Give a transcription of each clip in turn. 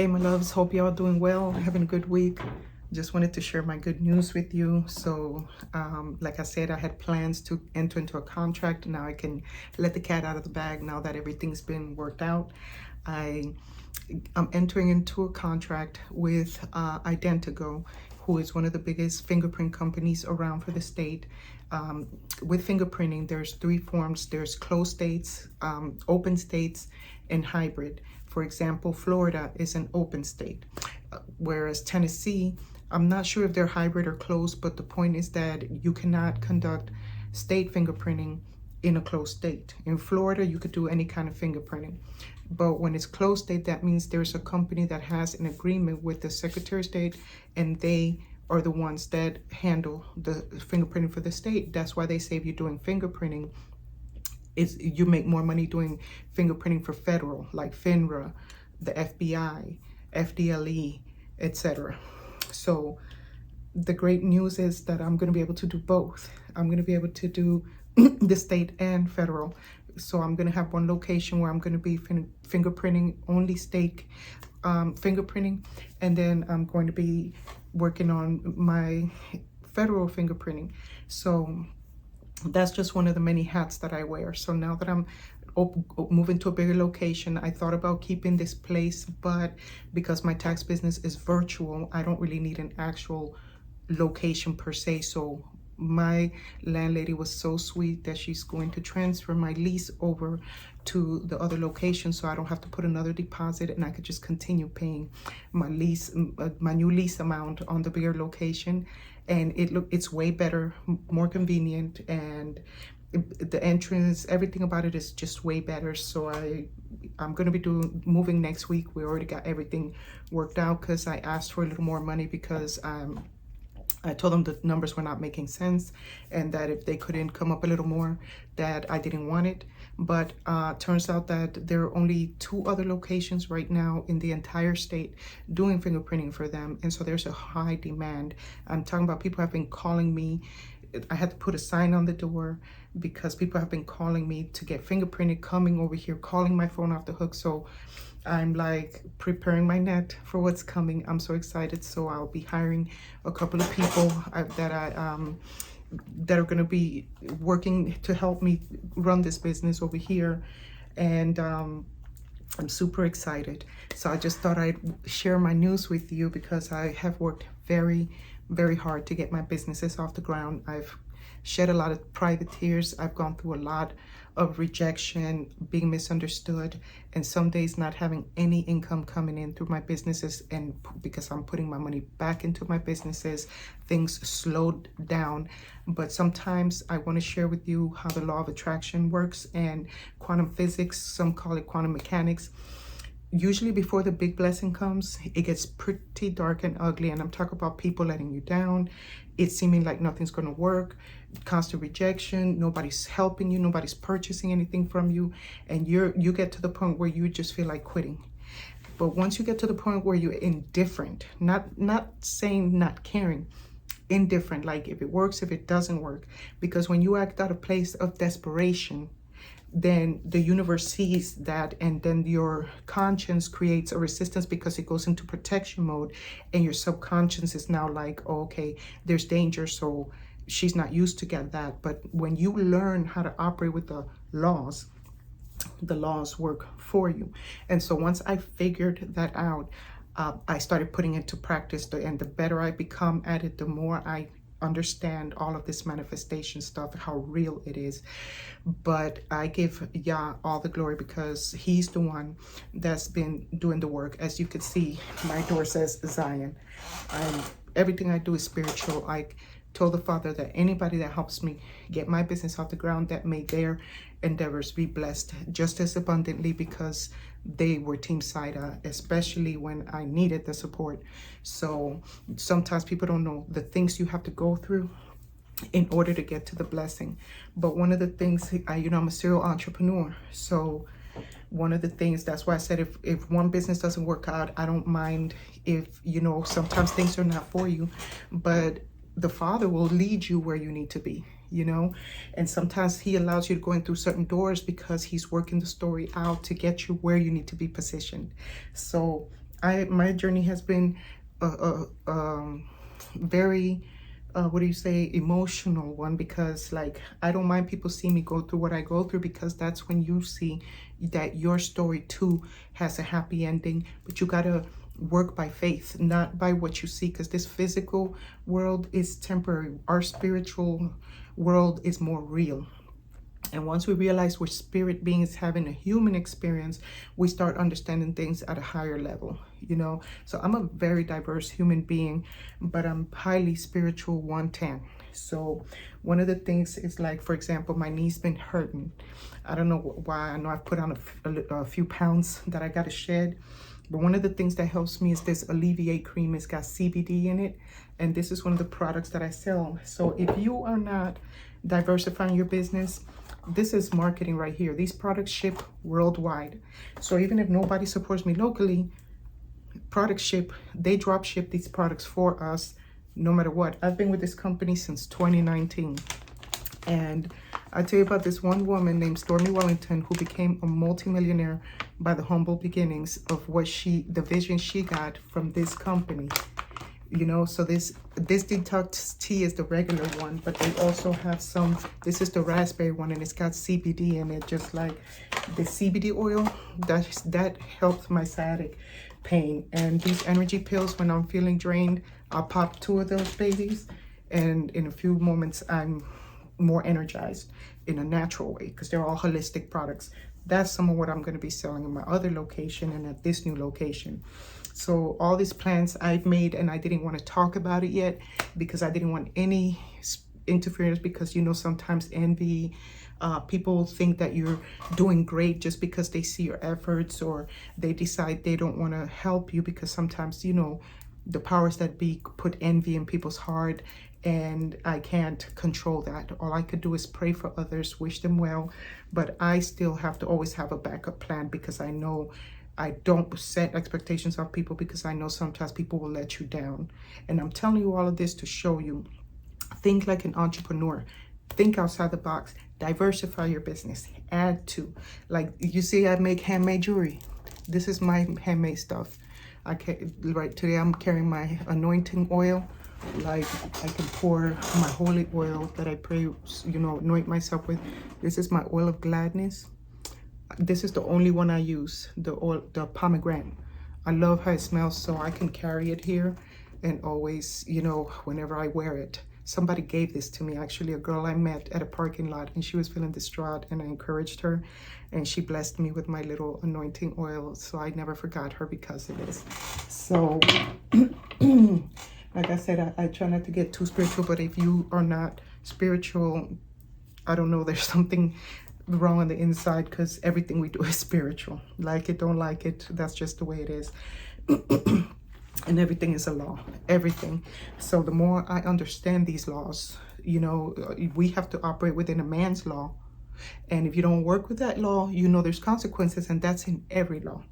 Hey, my loves, hope y'all doing well, having a good week. Just wanted to share my good news with you. So, like I said, I had plans to enter into a contract. Now I can let the cat out of the bag now that everything's been worked out. I'm entering into a contract with Identigo, who is one of the biggest fingerprint companies around for the state. With fingerprinting, there's three forms. There's closed states, open states, and hybrid. For example, Florida is an open state, whereas Tennessee, I'm not sure if they're hybrid or closed, but the point is that you cannot conduct state fingerprinting in a closed state. In Florida, you could do any kind of fingerprinting. But when it's closed state, that means there's a company that has an agreement with the Secretary of State, and they are the ones that handle the fingerprinting for the state. That's why they say if you're doing fingerprinting, you make more money doing fingerprinting for federal, like FINRA, the FBI, FDLE, etc. So the great news is that I'm going to be able to do both. I'm going to be able to do the state and federal. So I'm going to have one location where I'm going to be fingerprinting only state fingerprinting, and then I'm going to be working on my federal fingerprinting. So that's just one of the many hats that I wear. So now that I'm moving to a bigger location, I thought about keeping this place, but because my tax business is virtual, I don't really need an actual location per se. So my landlady was so sweet that she's going to transfer my lease over to the other location, so I don't have to put another deposit, and I could just continue paying my lease, my new lease amount on the bigger location. And it's way better, more convenient, and the entrance, everything about it is just way better. So I'm going to be moving next week. We already got everything worked out because I asked for a little more money because I told them the numbers were not making sense, and that if they couldn't come up a little more, that I didn't want it. But turns out that there are only 2 other locations right now in the entire state doing fingerprinting for them. And so there's a high demand. I'm talking about people have been calling me. I had to put a sign on the door because people have been calling me to get fingerprinted, coming over here, calling my phone off the hook. So I'm like preparing my net for what's coming. I'm so excited. So I'll be hiring a couple of people that are going to be working to help me run this business over here. And I'm super excited. So I just thought I'd share my news with you because I have worked very, very hard to get my businesses off the ground. I've shed a lot of private tears. I've gone through a lot of rejection, being misunderstood, and some days not having any income coming in through my businesses. And because I'm putting my money back into my businesses, things slowed down. But sometimes I want to share with you how the law of attraction works and quantum physics. Some call it quantum mechanics. Usually before the big blessing comes, it gets pretty dark and ugly. And I'm talking about people letting you down. It's seeming like nothing's going to work. Constant rejection. Nobody's helping you. Nobody's purchasing anything from you. And you get to the point where you just feel like quitting. But once you get to the point where you're indifferent, not saying not caring, indifferent, like if it works, if it doesn't work. Because when you act out of place of desperation, then the universe sees that, and then your conscience creates a resistance because it goes into protection mode, and your subconscious is now like, oh, okay, there's danger, so she's not used to get that. But when you learn how to operate with the laws work for you. And so once I figured that out, I started putting it to practice, and the better I become at it, the more I understand all of this manifestation stuff, how real it is. But I give Yah all the glory because he's the one that's been doing the work. As you can see, my door says Zion. Everything I do is spiritual. I told the Father that anybody that helps me get my business off the ground, that may their endeavors be blessed just as abundantly, because they were team Saida, especially when I needed the support. So sometimes people don't know the things you have to go through in order to get to the blessing. But one of the things, I'm a serial entrepreneur. So one of the things, that's why I said if one business doesn't work out, I don't mind if, sometimes things are not for you, but the Father will lead you where you need to be. And sometimes he allows you to go in through certain doors because he's working the story out to get you where you need to be positioned. So my journey has been very what do you say, emotional one, because like I don't mind people see me go through what I go through, because that's when you see that your story too has a happy ending. But you gotta work by faith, not by what you see, because this physical world is temporary. Our spiritual world is more real. And once we realize we're spirit beings having a human experience, we start understanding things at a higher level, you know? So I'm a very diverse human being, but I'm highly spiritual 110. So one of the things is, like, for example, my knee's been hurting. I don't know why. I know I've put on a few pounds that I got to shed. But one of the things that helps me is this Alleviate cream. It's got CBD in it. And this is one of the products that I sell. So if you are not diversifying your business, this is marketing right here. These products ship worldwide. So even if nobody supports me locally, products ship, they drop ship these products for us no matter what. I've been with this company since 2019. And I tell you about this one woman named Stormy Wellington, who became a multimillionaire by the humble beginnings of what the vision she got from this company. You know, so this detox tea is the regular one, but they also have some, this is the raspberry one, and it's got CBD in it, just like the CBD oil that helps my sciatic pain. And these energy pills, when I'm feeling drained, I'll pop 2 of those babies, and in a few moments I'm more energized in a natural way, because they're all holistic products. That's some of what I'm going to be selling in my other location and at this new location. So all these plans I've made, and I didn't want to talk about it yet because I didn't want any interference, because, you know, sometimes envy, people think that you're doing great just because they see your efforts, or they decide they don't want to help you, because sometimes, you know, the powers that be put envy in people's heart, and I can't control that. All I could do is pray for others, wish them well, but I still have to always have a backup plan, because I know I don't set expectations of people, because I know sometimes people will let you down. And I'm telling you all of this to show you, think like an entrepreneur, think outside the box, diversify your business, add to. Like you see, I make handmade jewelry. This is my handmade stuff. Right today I'm carrying my anointing oil. Like I can pour my holy oil that I pray, you know, anoint myself with. This is my oil of gladness. This is the only one I use, the oil, the pomegranate. I love how it smells, so I can carry it here and always, you know, whenever I wear it. Somebody gave this to me, actually, a girl I met at a parking lot, and she was feeling distraught, and I encouraged her, and she blessed me with my little anointing oil, so I never forgot her because of this. So, like I said, I try not to get too spiritual, but if you are not spiritual, I don't know, there's something wrong on the inside, because everything we do is spiritual. Like it, don't like it, that's just the way it is. And everything is a law, everything. So the more I understand these laws, you know, we have to operate within a man's law, and if you don't work with that law, you know there's consequences, and that's in every law.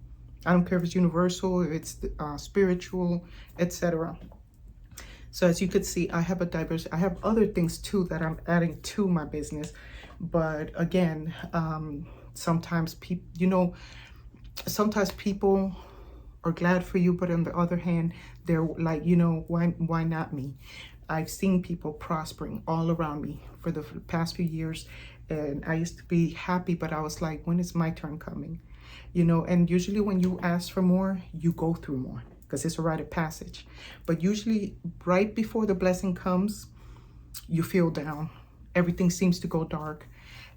I don't care if it's universal, if it's spiritual, etc. So as you could see, I have I have other things too that I'm adding to my business. But again, sometimes people, you know, sometimes people are glad for you, but on the other hand, they're like, you know, why not me? I've seen people prospering all around me for the past few years, and I used to be happy, but I was like, when is my turn coming? You know, and usually when you ask for more, you go through more, because it's a rite of passage. But usually right before the blessing comes, you feel down. Everything seems to go dark.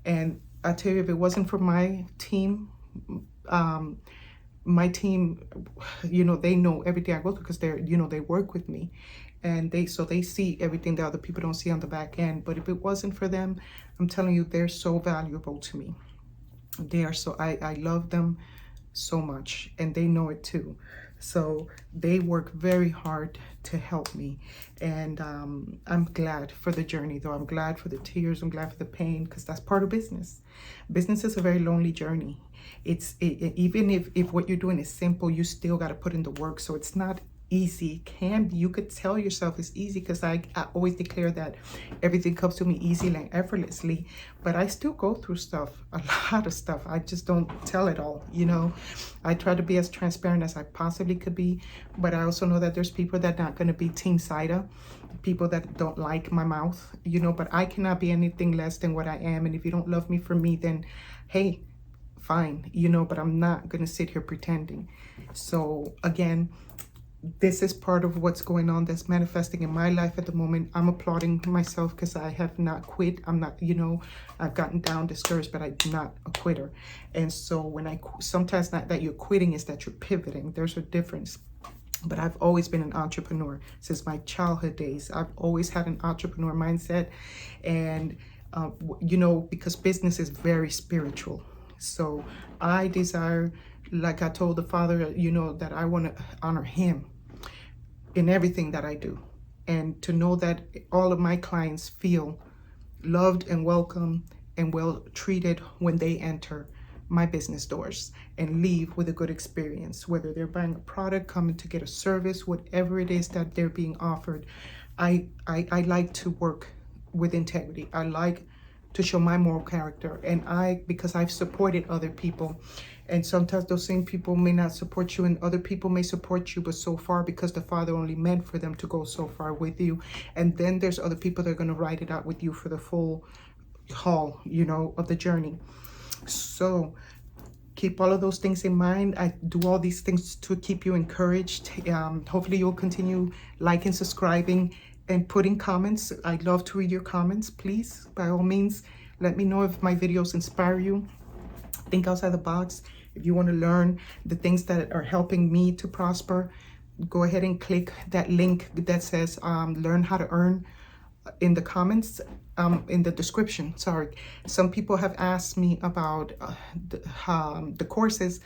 And I tell you, if it wasn't for my team, you know, they know everything I go through, because they're, you know, they work with me, and they see everything that other people don't see on the back end. But if it wasn't for them, I'm telling you, they're so valuable to me. They are so, I love them so much, and they know it too. So they work very hard to help me, and I'm glad for the journey, though. I'm glad for the tears, I'm glad for the pain, because that's part of business. Business is a very lonely journey. Even if what you're doing is simple, you still got to put in the work. So it's not easy. Can be, you could tell yourself it's easy, because I always declare that everything comes to me easily and effortlessly, but I still go through stuff, a lot of stuff. I just don't tell it all, you know. I try to be as transparent as I possibly could be, but I also know that there's people that are not going to be team Saida, people that don't like my mouth, you know, but I cannot be anything less than what I am. And if you don't love me for me, then hey, fine, you know, but I'm not going to sit here pretending. So again, this is part of what's going on that's manifesting in my life at the moment. I'm applauding myself because I have not quit. I'm not, you know, I've gotten down, discouraged, but I'm not a quitter. And so when sometimes not that you're quitting, is that you're pivoting. There's a difference. But I've always been an entrepreneur since my childhood days. I've always had an entrepreneur mindset. And, you know, because business is very spiritual. So I desire, like I told the Father, you know, that I want to honor him in everything that I do. And to know that all of my clients feel loved and welcome and well treated when they enter my business doors and leave with a good experience, whether they're buying a product, coming to get a service, whatever it is that they're being offered. I like to work with integrity. I like to show my moral character, and because I've supported other people, and sometimes those same people may not support you, and other people may support you, but so far, because the Father only meant for them to go so far with you. And then there's other people that are going to ride it out with you for the full haul, you know, of the journey. So keep all of those things in mind. I do all these things to keep you encouraged. Hopefully you'll continue liking, subscribing, and putting comments. I'd love to read your comments. Please, by all means, let me know if my videos inspire you. Think outside the box. If you want to learn the things that are helping me to prosper, go ahead and click that link that says learn how to earn in the comments, in the description. Sorry, some people have asked me about the courses,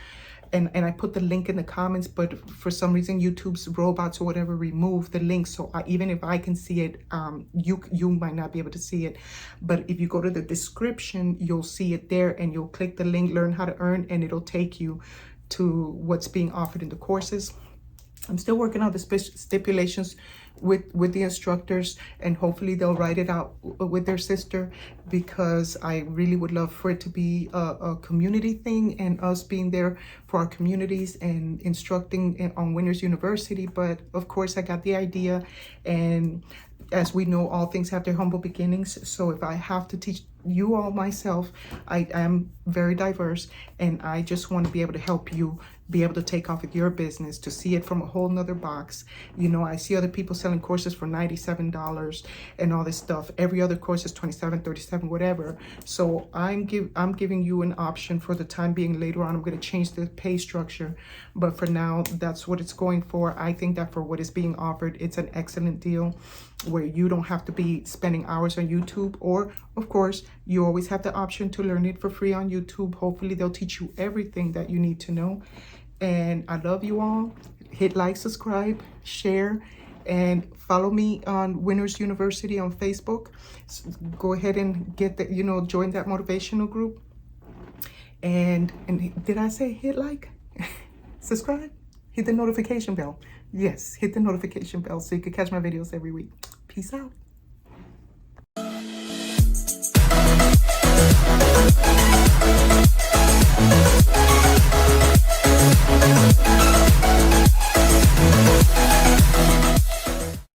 and I put the link in the comments, but for some reason YouTube's robots or whatever removed the link. So even if I can see it, you might not be able to see it. But if you go to the description, you'll see it there, and you'll click the link, learn how to earn, and it'll take you to what's being offered in the courses. I'm still working on the stipulations with the instructors, and hopefully they'll write it out with their sister, because I really would love for it to be a community thing, and us being there for our communities and instructing on Winners University. But of course I got the idea, and as we know, all things have their humble beginnings. So if I have to teach you all myself, I am very diverse, and I just want to be able to help you be able to take off with your business, to see it from a whole nother box. You know, I see other people selling courses for $97 and all this stuff. Every other course is $27, $37, whatever. So I'm giving you an option for the time being. Later on, I'm going to change the pay structure, but for now, that's what it's going for. I think that for what is being offered, it's an excellent deal, where you don't have to be spending hours on YouTube, or of course, you always have the option to learn it for free on YouTube. Hopefully they'll teach you everything that you need to know. And I love you all. Hit like, subscribe, share, and follow me on Winners University on Facebook. So go ahead and get that, you know, join that motivational group. And did I say hit like? Subscribe? Hit the notification bell. Yes, hit the notification bell so you can catch my videos every week. Peace out.